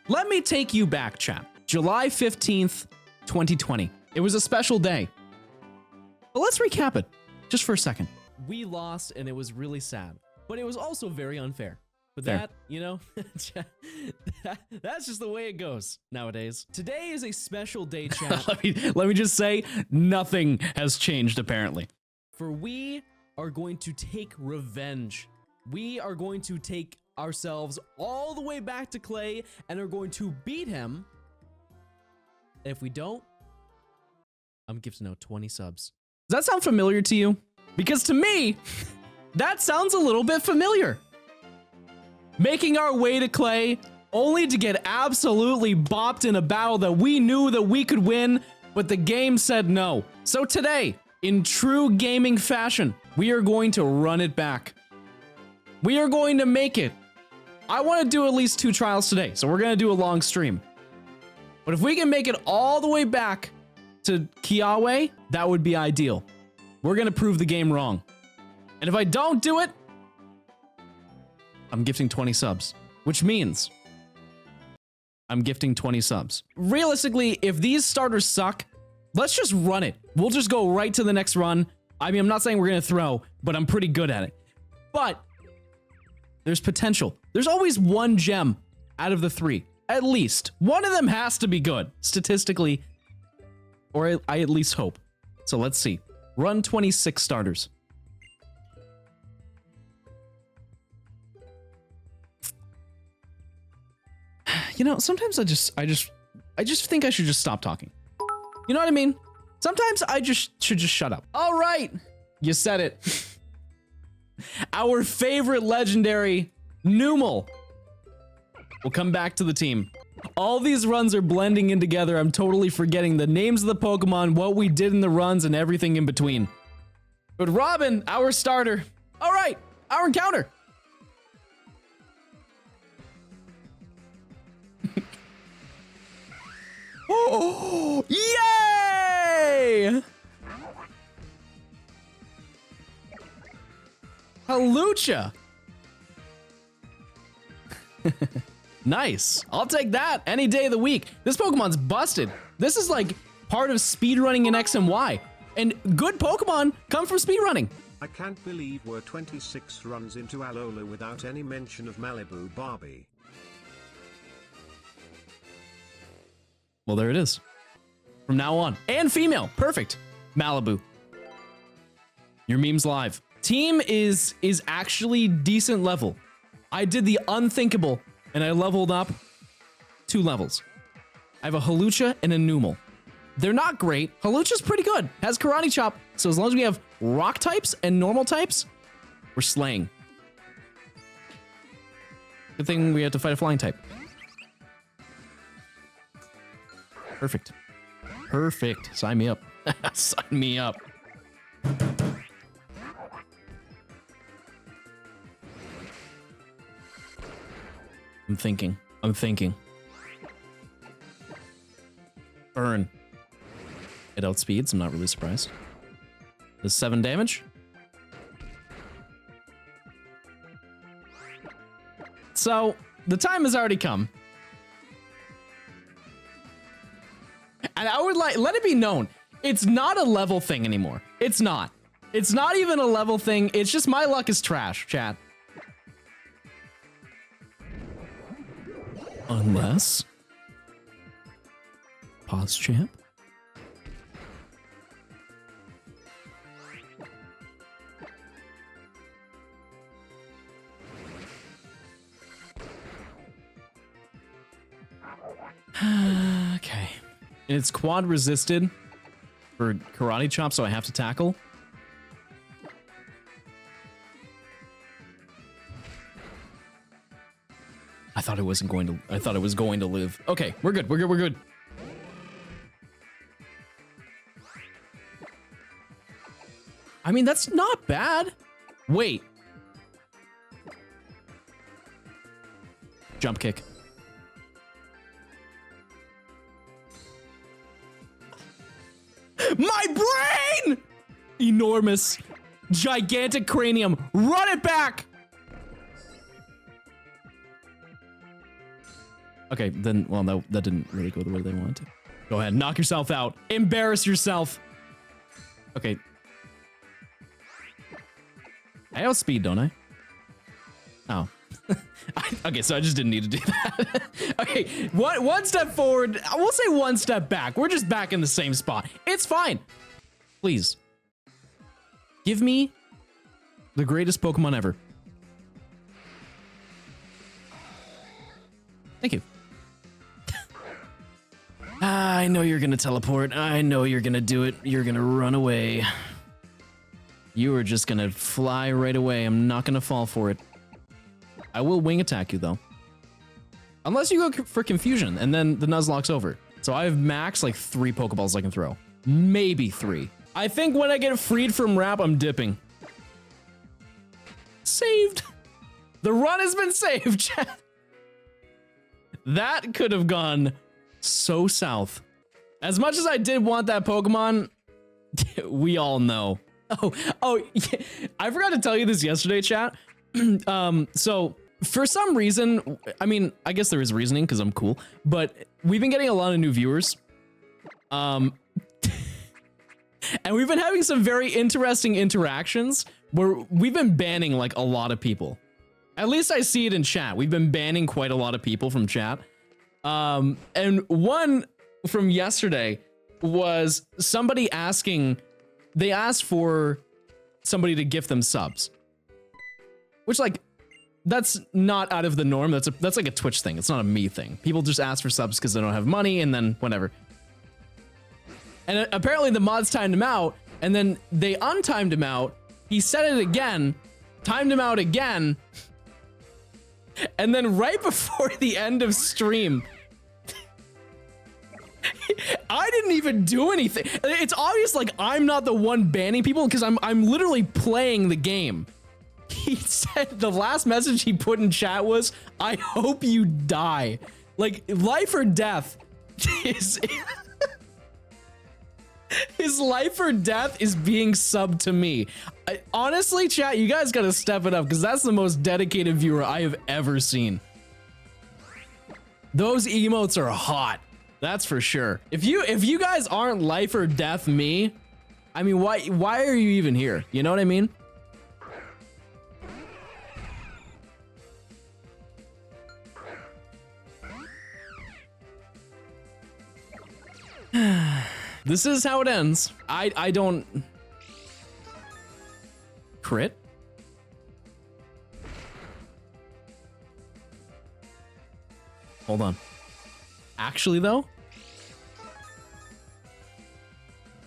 Let me take you back, chat. July 15th, 2020. It was a special day. But let's recap it just for a second. We lost and it was really sad, but it was also very unfair. But Fair. that, you know, that's just the way it goes nowadays. Today is a special day, chat. let me just say, nothing has changed apparently. For we are going to take revenge. We are going to take ourselves all the way back to Clay and are going to beat him. If we don't, I'm gifting out 20 subs. Does that sound familiar to you? Because to me, that sounds a little bit familiar. Making our way to Clay, only to get absolutely bopped in a battle that we knew that we could win, but the game said no. So today, in true gaming fashion, we are going to run it back. We are going to make it. I want to do at least 2 trials today, so we're going to do a long stream. But if we can make it all the way back to Kiawe, that would be ideal. We're going to prove the game wrong. And if I don't do it, I'm gifting 20 subs, which means I'm gifting 20 subs. Realistically, if these starters suck, let's just run it. We'll just go right to the next run. I mean, I'm not saying we're going to throw, but I'm pretty good at it. But there's potential. There's always one gem out of the 3. At least. One of them has to be good, statistically. Or I at least hope. So let's see. Run 26 starters. You know, sometimes I just think I should just stop talking. You know what I mean? Sometimes I should just shut up. All right. You said it. Our favorite legendary Numel will come back to the team. All these runs are blending in together. I'm totally forgetting the names of the Pokemon, what we did in the runs, and everything in between. But Robin, our starter. All right, our encounter. Oh, yay! Halucha. Nice. I'll take that any day of the week. This Pokemon's busted. This is like part of speedrunning in X and Y. And good Pokemon come from speedrunning. I can't believe we're 26 runs into Alola without any mention of Malibu Barbie. Well, there it is. From now on. And female. Perfect. Malibu. Your meme's live. Team is actually decent level. I did the unthinkable and I leveled up 2 levels. I have a Halucha and a Numel. They're not great. Halucha's pretty good. Has Karate Chop. So as long as we have rock types and normal types, we're slaying. Good thing we had to fight a flying type. Perfect. Perfect. Sign me up. Sign me up. I'm thinking. Burn. It outspeeds. I'm not really surprised. Does 7 damage. So, the time has already come. And I would let it be known, it's not a level thing anymore. It's not. It's not even a level thing. It's just my luck is trash, chat. Unless... Pause, champ. Okay. And it's quad resisted for Karate Chop, so I have to tackle. I thought it was going to live. Okay, we're good. We're good. I mean, that's not bad. Wait. Jump kick. My brain! Enormous. Gigantic cranium. Run it back! Okay, then, well, no, that didn't really go the way they wanted to. Go ahead, knock yourself out. Embarrass yourself. Okay. I outspeed, don't I? Oh. Okay, so I just didn't need to do that. Okay, one step forward. We'll say one step back. We're just back in the same spot. It's fine. Please. Give me the greatest Pokemon ever. Thank you. I know you're gonna teleport. I know you're gonna do it. You're gonna run away. You are just gonna fly right away. I'm not gonna fall for it. I will wing attack you though. Unless you go for confusion and then the Nuzlocke's over. So I have max like 3 Pokeballs I can throw. Maybe 3. I think when I get freed from Wrap, I'm dipping. Saved. The run has been saved, chat. That could have gone so south. As much as I did want that Pokemon, we all know. Oh, yeah. I forgot to tell you this yesterday, chat. So for some reason, I mean, I guess there is reasoning because I'm cool, but we've been getting a lot of new viewers. And we've been having some very interesting interactions where we've been banning like a lot of people. At least I see it in chat. We've been banning quite a lot of people from chat. And one from yesterday was somebody asking, they asked for somebody to gift them subs. Which, like, that's not out of the norm. That's like a Twitch thing. It's not a me thing. People just ask for subs because they don't have money and then whatever. And apparently the mods timed him out and then they untimed him out. He said it again, timed him out again. And then right before the end of stream, I didn't even do anything. It's obvious like I'm not the one banning people because I'm literally playing the game. He said the last message he put in chat was, "I hope you die." Like life or death is his life or death is being subbed to me. Honestly, chat, you guys gotta step it up because that's the most dedicated viewer I have ever seen. Those emotes are hot. That's for sure. If you guys aren't life or death me, I mean, why are you even here? You know what I mean? This is how it ends. I don't crit. Hold on. Actually though,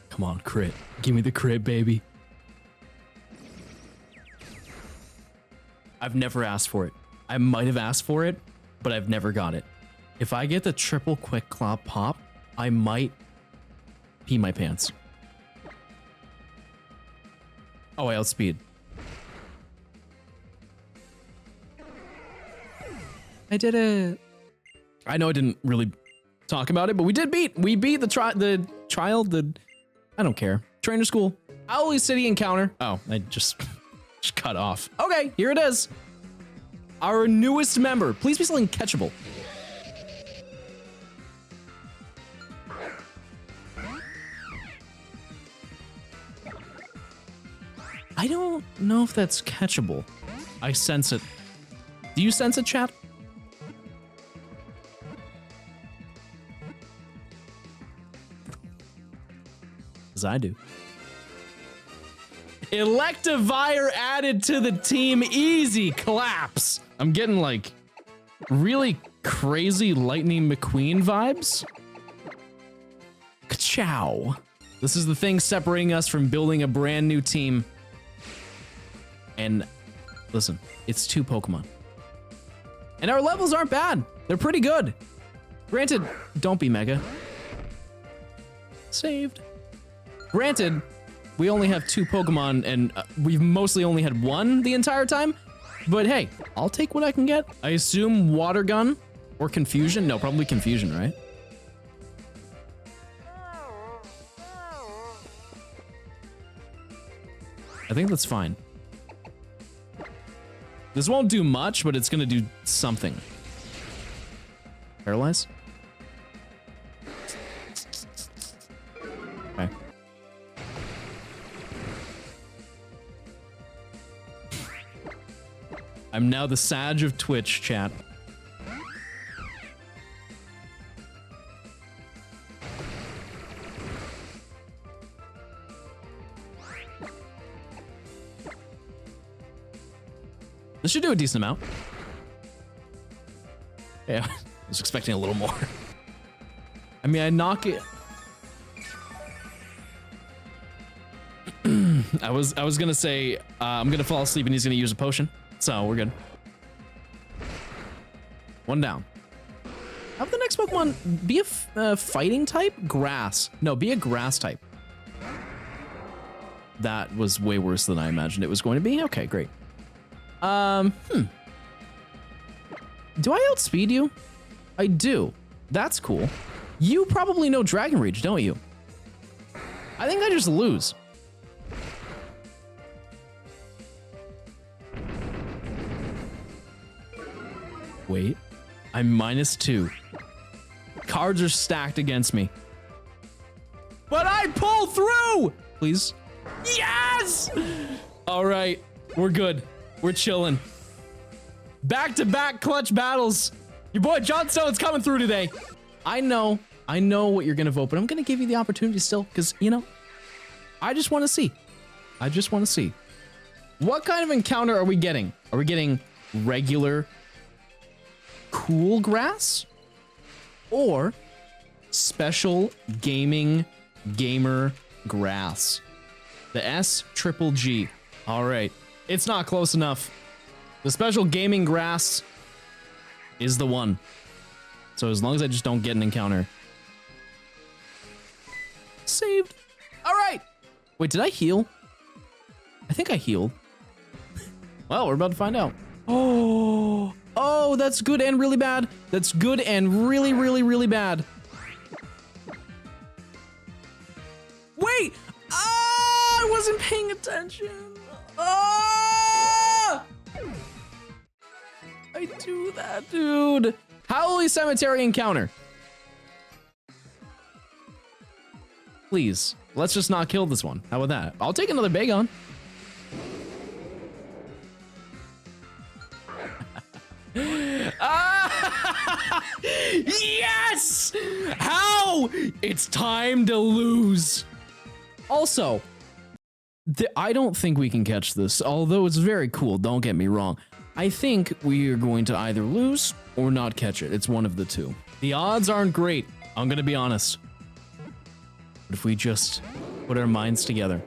come on, crit. Give me the crit, baby. I've never asked for it. I might have asked for it, but I've never got it. If I get the triple quick claw pop, I might pee my pants. Oh, I outspeed. I did it. I know I didn't really talk about it, but we beat the trial, I don't care. Trainer school. Owly City encounter. Oh, I just cut off. Okay, here it is. Our newest member. Please be something catchable. I don't know if that's catchable. I sense it. Do you sense it, chat? As I do. Electivire added to the team. Easy claps. I'm getting like really crazy Lightning McQueen vibes. Ka-chow. This is the thing separating us from building a brand new team. And listen, it's 2 Pokemon. And our levels aren't bad. They're pretty good. Granted, don't be Mega. Saved. Granted, we only have 2 Pokemon and we've mostly only had 1 the entire time. But hey, I'll take what I can get. I assume Water Gun or Confusion. No, probably Confusion, right? I think that's fine. This won't do much, but it's gonna do something. Paralyze? Okay. I'm now the Sag of Twitch, chat. This should do a decent amount. Yeah, I was expecting a little more. I mean, I knock it. I was gonna say I'm gonna fall asleep and he's gonna use a potion, so we're good. One down. Have the next Pokemon be a fighting type? Grass. No, be a grass type. That was way worse than I imagined it was going to be. Okay, great. Do I outspeed you? I do. That's cool. You probably know Dragon Rage, don't you? I think I just lose. Wait, I'm -2. Cards are stacked against me. But I pull through! Please. Yes! All right, we're good. We're chilling. Back-to-back clutch battles. Your boy Johnstone's coming through today. I know what you're gonna vote, but I'm gonna give you the opportunity still, because, you know, I just want to see. I just want to see. What kind of encounter are we getting? Are we getting regular cool grass? Or special gamer grass? The SGGG. All right. It's not close enough. The special gaming grass is the one. So as long as I just don't get an encounter. Saved. All right. Wait, did I heal? I think I healed. Well, we're about to find out. Oh, that's good and really bad. That's good and really, really, really bad. Wait. I wasn't paying attention. I do that, dude. Howley Cemetery encounter. Please, let's just not kill this one. How about that? I'll take another Bagon. Yes! How? It's time to lose. Also, I don't think we can catch this, although it's very cool, don't get me wrong. I think we are going to either lose or not catch it. It's one of the two. The odds aren't great, I'm gonna be honest. But if we just put our minds together,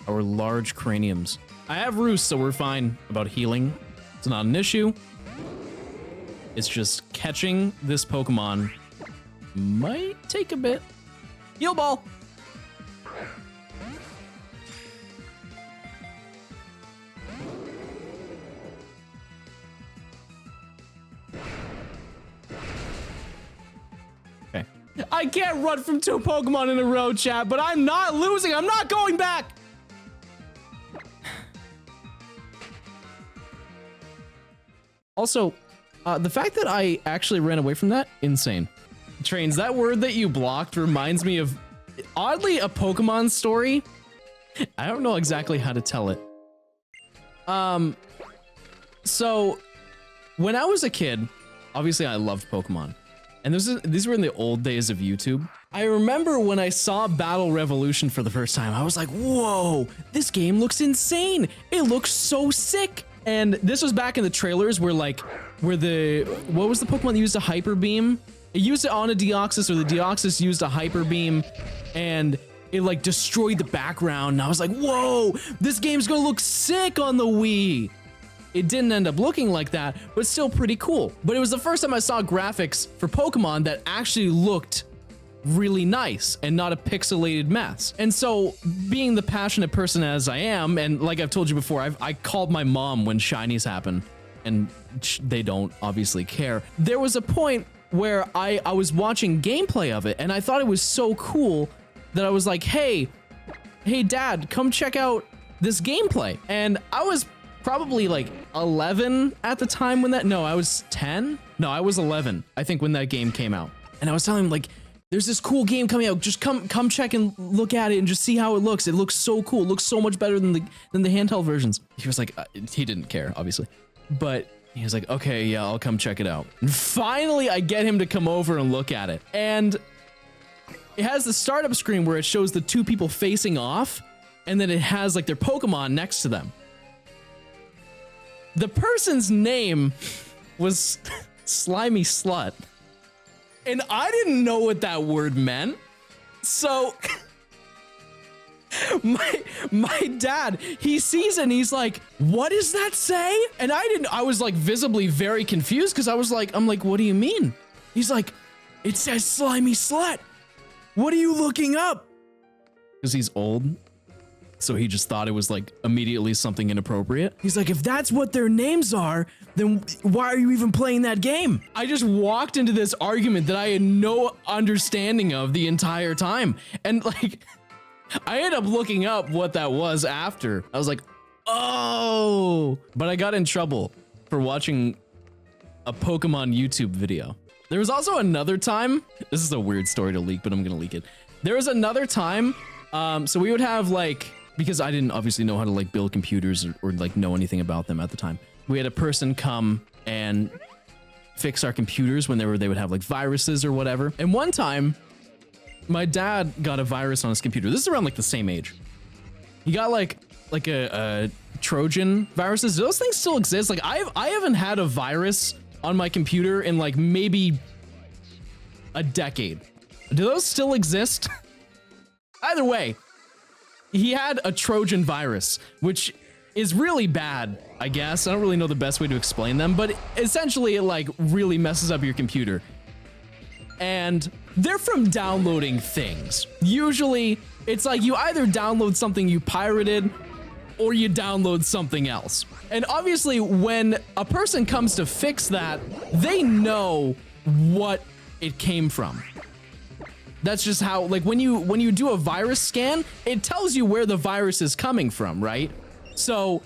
our large craniums. I have Roost, so we're fine about healing. It's not an issue. It's just catching this Pokemon might take a bit. Heal Ball! Okay. I can't run from 2 Pokemon in a row, chat, but I'm not losing. I'm not going back. Also, the fact that I actually ran away from that, insane. Trains, that word that you blocked reminds me of, oddly, a Pokemon story. I don't know exactly how to tell it. So, when I was a kid, obviously I loved Pokemon. And these were in the old days of YouTube. I remember when I saw Battle Revolution for the first time, I was like, whoa, this game looks insane. It looks so sick. And this was back in the trailers where what was the Pokemon that used a Hyper Beam? It used it on a Deoxys, or the Deoxys used a Hyper Beam, and it like destroyed the background. And I was like, whoa, this game's gonna look sick on the Wii. It didn't end up looking like that, but still pretty cool. But it was the first time I saw graphics for Pokemon that actually looked really nice and not a pixelated mess. And so, being the passionate person as I am, and like I've told you before, I called my mom when shinies happen, and they don't obviously care. There was a point where I was watching gameplay of it, and I thought it was so cool that I was like, hey dad, come check out this gameplay. And I was probably like 11 at the time when I was 10. No, I was 11, I think, when that game came out. And I was telling him, like, there's this cool game coming out. Just come check and look at it and just see how it looks. It looks so cool. It looks so much better than the handheld versions. He was like, he didn't care, obviously. But he was like, okay, yeah, I'll come check it out. And finally, I get him to come over and look at it. And it has the startup screen where it shows the two people facing off, and then it has like their Pokemon next to them. The person's name was Slimy Slut. And I didn't know what that word meant. So my dad, he sees it and he's like, what does that say? And I was like visibly very confused because I'm like, what do you mean? He's like, it says Slimy Slut. What are you looking up? Because he's old. So he just thought it was like immediately something inappropriate. He's like, if that's what their names are, then why are you even playing that game? I just walked into this argument that I had no understanding of the entire time. And like, I ended up looking up what that was after. I was like, oh, but I got in trouble for watching a Pokemon YouTube video. There was also another time, this is a weird story to leak, but I'm gonna leak it. There was another time, so we would have like, because I didn't obviously know how to like build computers or like know anything about them at the time. We had a person come and fix our computers when they would have like viruses or whatever. And one time, my dad got a virus on his computer. This is around like the same age. He got like a Trojan viruses. Do those things still exist? Like I haven't had a virus on my computer in like maybe a decade. Do those still exist? Either way, he had a Trojan virus, which is really bad, I guess. I don't really know the best way to explain them, but essentially it like really messes up your computer. And they're from downloading things. Usually it's like you either download something you pirated or you download something else. And obviously when a person comes to fix that, they know what it came from. That's just how, like when you do a virus scan, it tells you where the virus is coming from, right? So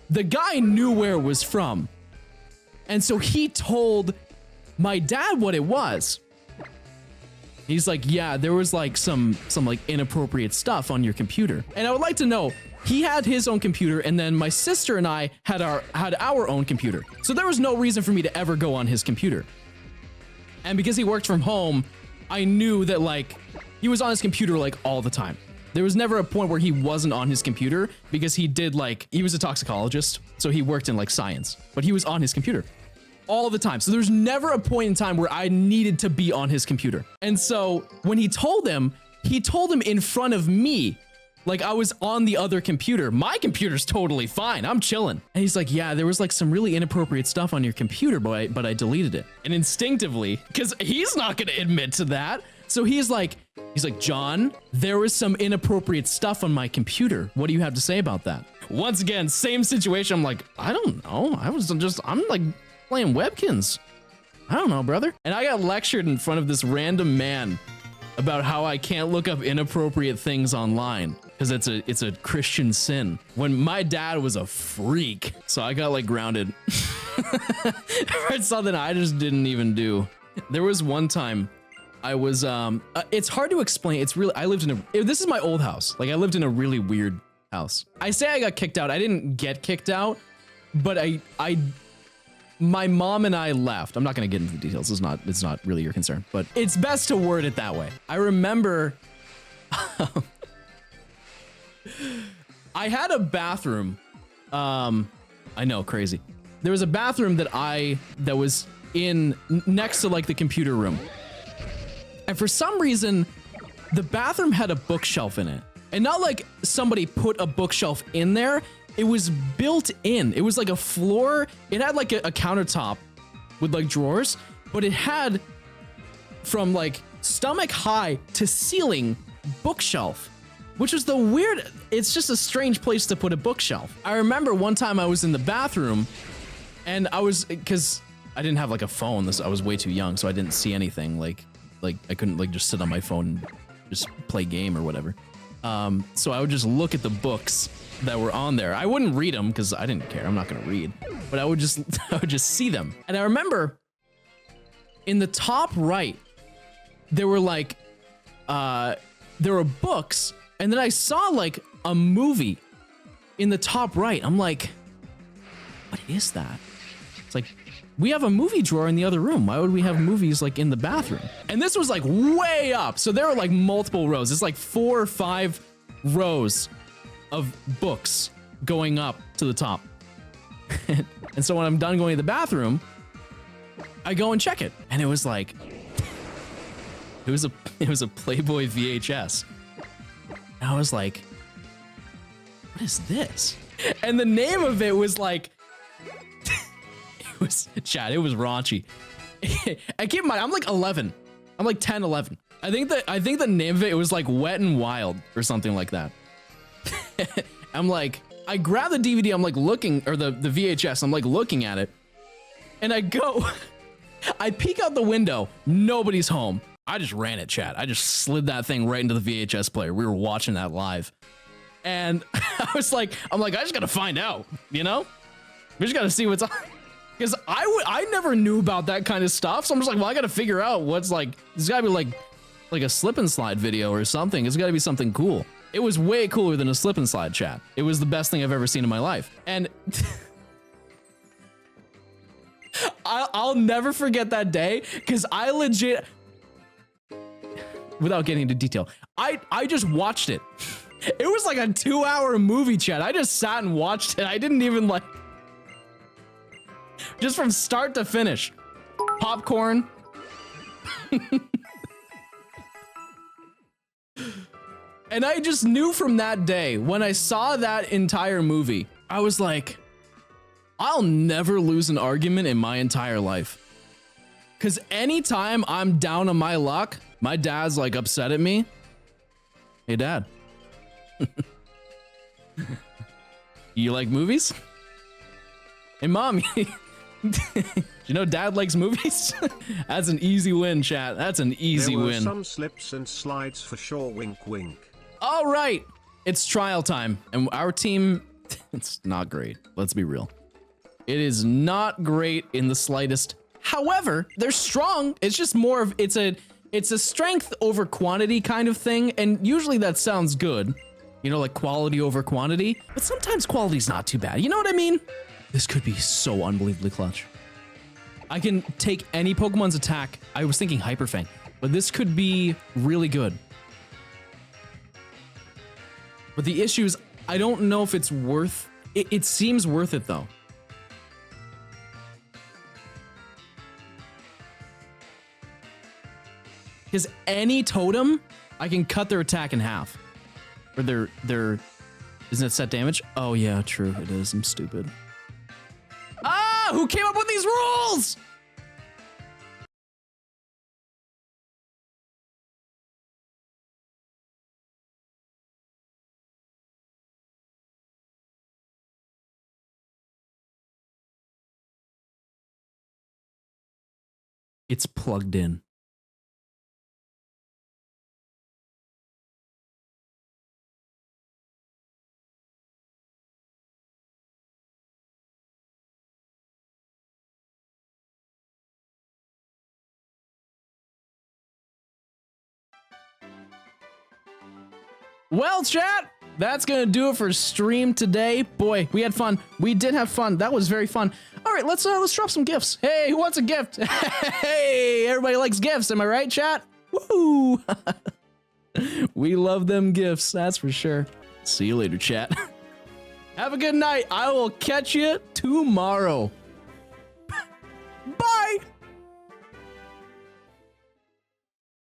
the guy knew where it was from. And so he told my dad what it was. He's like, yeah, there was like some like inappropriate stuff on your computer. And I would like to know, he had his own computer and then my sister and I had our own computer. So there was no reason for me to ever go on his computer. And because he worked from home, I knew that like he was on his computer like all the time. There was never a point where he wasn't on his computer because he was a toxicologist. So he worked in like science, but he was on his computer all the time. So there's never a point in time where I needed to be on his computer. And so when he told him in front of me, like I was on the other computer. My computer's totally fine. I'm chilling. And he's like, yeah, there was like some really inappropriate stuff on your computer, but I deleted it. And instinctively, because he's not going to admit to that. So he's like, John, there was some inappropriate stuff on my computer. What do you have to say about that? Once again, same situation. I'm like, I don't know. I'm like playing Webkins. I don't know, brother. And I got lectured in front of this random man about how I can't look up inappropriate things online because it's a Christian sin, when my dad was a freak. So I got like grounded for something I just didn't even do. There was one time I was it's hard to explain. It's really, this is my old house. Like I lived in a really weird house. I say I got kicked out. I didn't get kicked out, but my mom and I left. I'm not going to get into the details. It's not really your concern, but it's best to word it that way. I remember I had a bathroom. I know, crazy. There was a bathroom that was next to like the computer room. And for some reason, the bathroom had a bookshelf in it. And not like somebody put a bookshelf in there. It was built in. It was like a floor. It had like a countertop with like drawers, but it had from like stomach high to ceiling bookshelf, which was it's just a strange place to put a bookshelf. I remember one time I was in the bathroom and because I didn't have like a phone. I was way too young, so I didn't see anything. Like I couldn't like just sit on my phone and just play game or whatever. So I would just look at the books that were on there. I wouldn't read them because I didn't care. I'm not going to read, but I would just see them. And I remember in the top right, there were like, there were books, and then I saw like a movie in the top right. I'm like, what is that? It's like, we have a movie drawer in the other room. Why would we have movies like in the bathroom? And this was like way up. So there were like multiple rows. It's like 4 or 5 rows of books going up to the top. And so when I'm done going to the bathroom, I go and check it. And it was like, it was a Playboy VHS. And I was like, what is this? And the name of it was like, it was raunchy. I keep in mind, I'm like 11. I'm like 10, 11. I think the name of it was like Wet and Wild or something like that. I'm like, I grab the DVD, I'm like looking, or the VHS, I'm like looking at it. And I go, I peek out the window, nobody's home. I just ran it, chat. I just slid that thing right into the VHS player. We were watching that live. And I was like, I just gotta find out, you know? We just gotta see what's on. Because I never knew about that kind of stuff. So I'm just like, well, I gotta figure out what's like, there's gotta be like a slip and slide video or something. It's gotta be something cool. It was way cooler than a slip and slide, chat. It was the best thing I've ever seen in my life. And I'll never forget that day, because I legit, without getting into detail, I just watched it. It was like a 2-hour movie, chat. I just sat and watched it. I didn't even like, just from start to finish. Popcorn. And I just knew from that day, when I saw that entire movie, I was like, I'll never lose an argument in my entire life. Because anytime I'm down on my luck, my dad's like upset at me. Hey, Dad. You like movies? Hey, Mom. You know Dad likes movies? That's an easy win, chat. That's an easy win. Some slips and slides for sure, wink wink. All right, it's trial time, and our team, it's not great. Let's be real. It is not great in the slightest. However, they're strong. It's just more of, it's a strength over quantity kind of thing, and usually that sounds good. You know, like quality over quantity, but sometimes quality's not too bad. You know what I mean? This could be so unbelievably clutch. I can take any Pokemon's attack. I was thinking Hyper Fang, but this could be really good. But the issue is, I don't know if it's worth it. It seems worth it though. Because any totem, I can cut their attack in half. Or their isn't it set damage? Oh yeah, true, it is. I'm stupid. Ah, who came up with these rules? It's plugged in. Well, chat, that's gonna do it for stream today. Boy, we had fun. We did have fun. That was very fun. All right, let's drop some gifts. Hey, who wants a gift? Hey, everybody likes gifts. Am I right, chat? Woo! We love them gifts. That's for sure. See you later, chat. Have a good night. I will catch you tomorrow.